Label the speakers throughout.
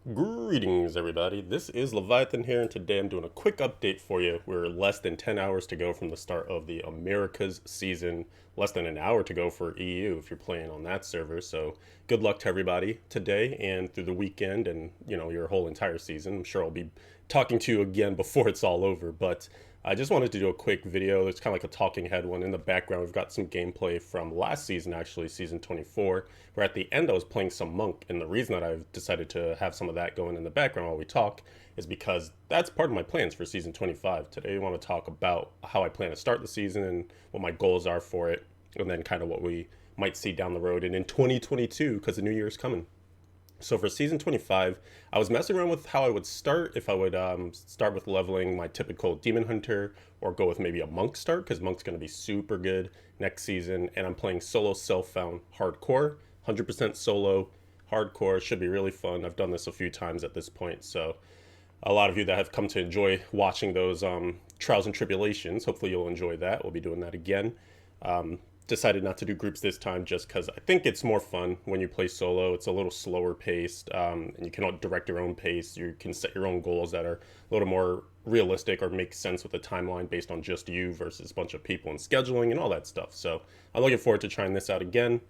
Speaker 1: Greetings, everybody. This is Leviathan here, and today I'm doing a quick update for you. We're less than 10 hours to go from the start of the Americas season, less than an hour to go for EU if you're playing on that server. So, good luck to everybody today and through the weekend and, your whole entire season. I'm sure I'll be talking to you again before it's all over, but I just wanted to do a quick video. It's kind of like a talking head one. In the background, we've got some gameplay from last season, actually, season 24, where at the end I was playing some monk. And the reason that I've decided to have some of that going in the background while we talk is because that's part of my plans for season 25. Today, I want to talk about how I plan to start the season and what my goals are for it, and then kind of what we might see down the road and in 2022 because the new year is coming. So for season 25, I was messing around with how I would start, if I would start with leveling my typical demon hunter or go with maybe a monk start, because monk's going to be super good next season. And I'm playing solo self-found hardcore, 100% solo hardcore. Should be really fun. I've done this a few times at this point. So a lot of you that have come to enjoy watching those trials and tribulations, hopefully you'll enjoy that. We'll be doing that again. Decided not to do groups this time just because I think it's more fun when you play solo. It's a little slower paced, and you can direct your own pace. You can set your own goals that are a little more realistic or make sense with the timeline based on just you versus a bunch of people and scheduling and all that stuff. So I'm looking forward to trying this out again.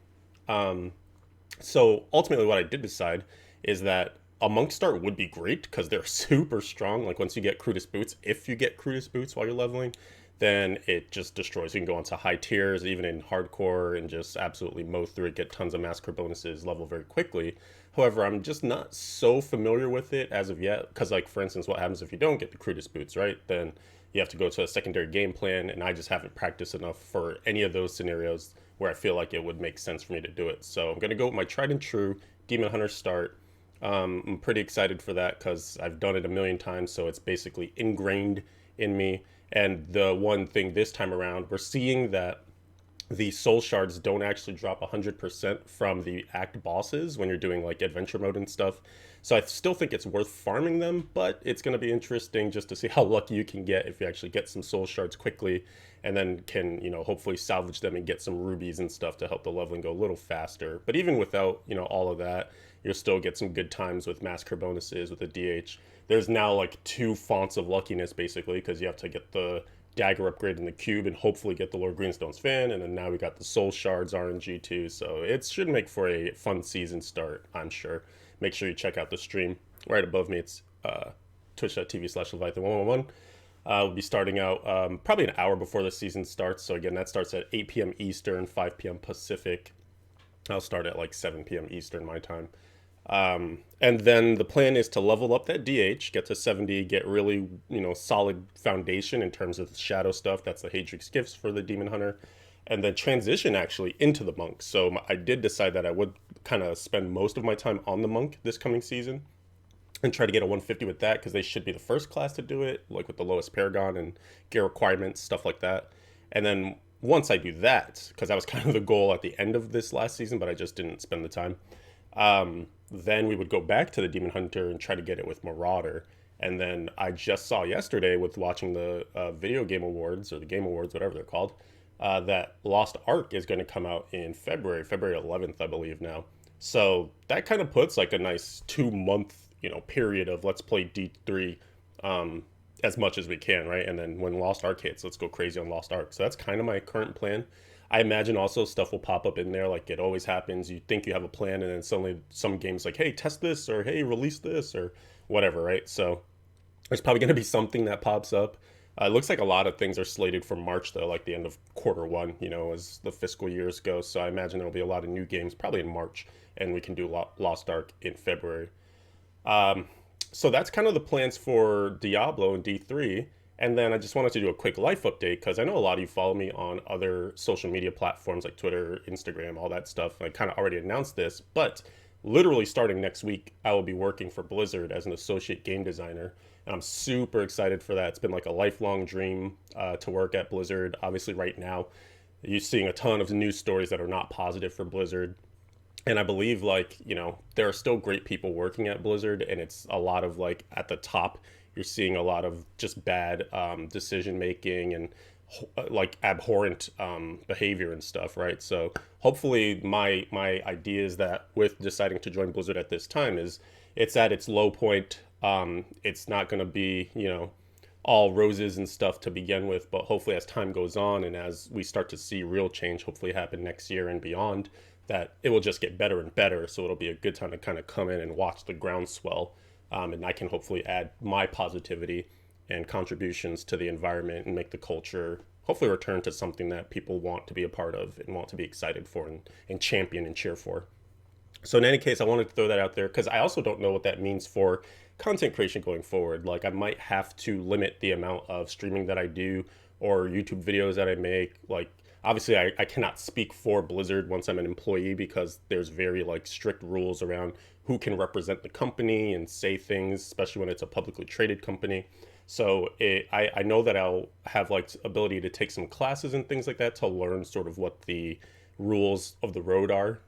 Speaker 1: So ultimately, what I did decide is that a monk start would be great because they're super strong. Like once you get Crudus boots, if you get Crudus boots while you're leveling, then it just destroys. You can go onto high tiers, even in hardcore, and just absolutely mow through it, get tons of massacre bonuses, level very quickly. However, I'm just not so familiar with it as of yet, because like for instance, what happens if you don't get the Crudus boots, right? Then you have to go to a secondary game plan, and I just haven't practiced enough for any of those scenarios where I feel like it would make sense for me to do it. So I'm gonna go with my tried and true Demon Hunter start. I'm pretty excited for that because I've done it a million times, so it's basically ingrained in me. And the one thing this time around, we're seeing that the soul shards don't actually drop 100% from the act bosses when you're doing like adventure mode and stuff. So I still think it's worth farming them, but it's going to be interesting just to see how lucky you can get if you actually get some soul shards quickly and then can, hopefully salvage them and get some rubies and stuff to help the leveling go a little faster. But even without, all of that, you'll still get some good times with massacre bonuses with the DH. There's now like two fonts of luckiness basically because you have to get the dagger upgrade in the cube and hopefully get the Lord Greenstone's fan, and then now we got the soul shards RNG too, so it should make for a fun season start, I'm sure. Make sure you check out the stream right above me. It's twitch.tv/Leviathan111. We'll be starting out probably an hour before the season starts, so again that starts at 8 p.m. Eastern, 5 p.m. Pacific. I'll start at like 7 p.m. Eastern my time. And then the plan is to level up that DH, get to 70, get really, solid foundation in terms of the shadow stuff. That's the Hadrix gifts for the Demon Hunter. And then transition actually into the monk. So I did decide that I would kind of spend most of my time on the monk this coming season and try to get a 150 with that because they should be the first class to do it, like with the lowest paragon and gear requirements, stuff like that. And then once I do that, because that was kind of the goal at the end of this last season, but I just didn't spend the time. Then we would go back to the Demon Hunter and try to get it with Marauder. And then I just saw yesterday with watching the Video Game Awards, or the Game Awards, whatever they're called, that Lost Ark is going to come out in February 11th, I believe now. So that kind of puts like a nice 2 month, period of let's play D3 as much as we can, right? And then when Lost Ark hits, let's go crazy on Lost Ark. So that's kind of my current plan. I imagine also stuff will pop up in there like it always happens. You think you have a plan, and then suddenly some game's like, hey, test this, or hey, release this, or whatever, right? So there's probably going to be something that pops up. It looks like a lot of things are slated for March, though, like the end of quarter 1, as the fiscal years go. So I imagine there'll be a lot of new games probably in March, and we can do Lost Ark in February. So that's kind of the plans for Diablo and D3. And then I just wanted to do a quick life update because I know a lot of you follow me on other social media platforms like Twitter, Instagram, all that stuff. I kind of already announced this, but literally starting next week, I will be working for Blizzard as an associate game designer. And I'm super excited for that. It's been like a lifelong dream to work at Blizzard. Obviously, right now, you're seeing a ton of news stories that are not positive for Blizzard. And I believe there are still great people working at Blizzard, and it's a lot of like at the top you're seeing a lot of just bad decision making and like abhorrent behavior and stuff, right? So hopefully my idea is that with deciding to join Blizzard at this time is it's at its low point. It's not going to be, you know, all roses and stuff to begin with, but hopefully as time goes on and as we start to see real change hopefully happen next year and beyond, that it will just get better and better. So it'll be a good time to kind of come in and watch the groundswell, and I can hopefully add my positivity and contributions to the environment and make the culture hopefully return to something that people want to be a part of and want to be excited for and champion and cheer for. So in any case, I wanted to throw that out there because I also don't know what that means for content creation going forward. Like I might have to limit the amount of streaming that I do or YouTube videos that I make. Like obviously I cannot speak for Blizzard once I'm an employee because there's very like strict rules around who can represent the company and say things, especially when it's a publicly traded company. So I know that I'll have like ability to take some classes and things like that to learn sort of what the rules of the road are,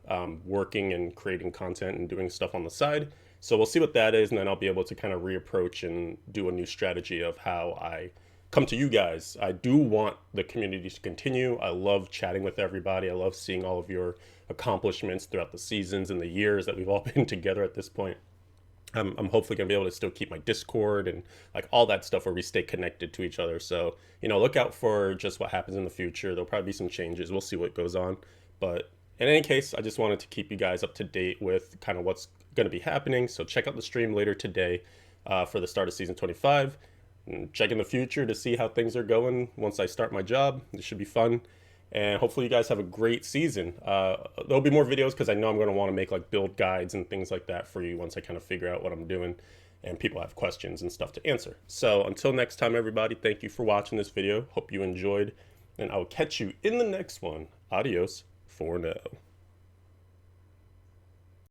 Speaker 1: working and creating content and doing stuff on the side. So we'll see what that is, and then I'll be able to kind of reapproach and do a new strategy of how I come to you guys. I do want the community to continue. I love chatting with everybody. I love seeing all of your accomplishments throughout the seasons and the years that we've all been together at this point. I'm hopefully going to be able to still keep my Discord and like all that stuff where we stay connected to each other. So, you know, look out for just what happens in the future. There'll probably be some changes. We'll see what goes on. But in any case, I just wanted to keep you guys up to date with kind of what's going to be happening. So check out the stream later today for the start of season 25. And check in the future to see how things are going once I start my job. This should be fun. And hopefully you guys have a great season. There'll be more videos because I know I'm going to want to make like build guides and things like that for you once I kind of figure out what I'm doing and people have questions and stuff to answer. So until next time, everybody, thank you for watching this video. Hope you enjoyed, and I'll catch you in the next one. Adios for now.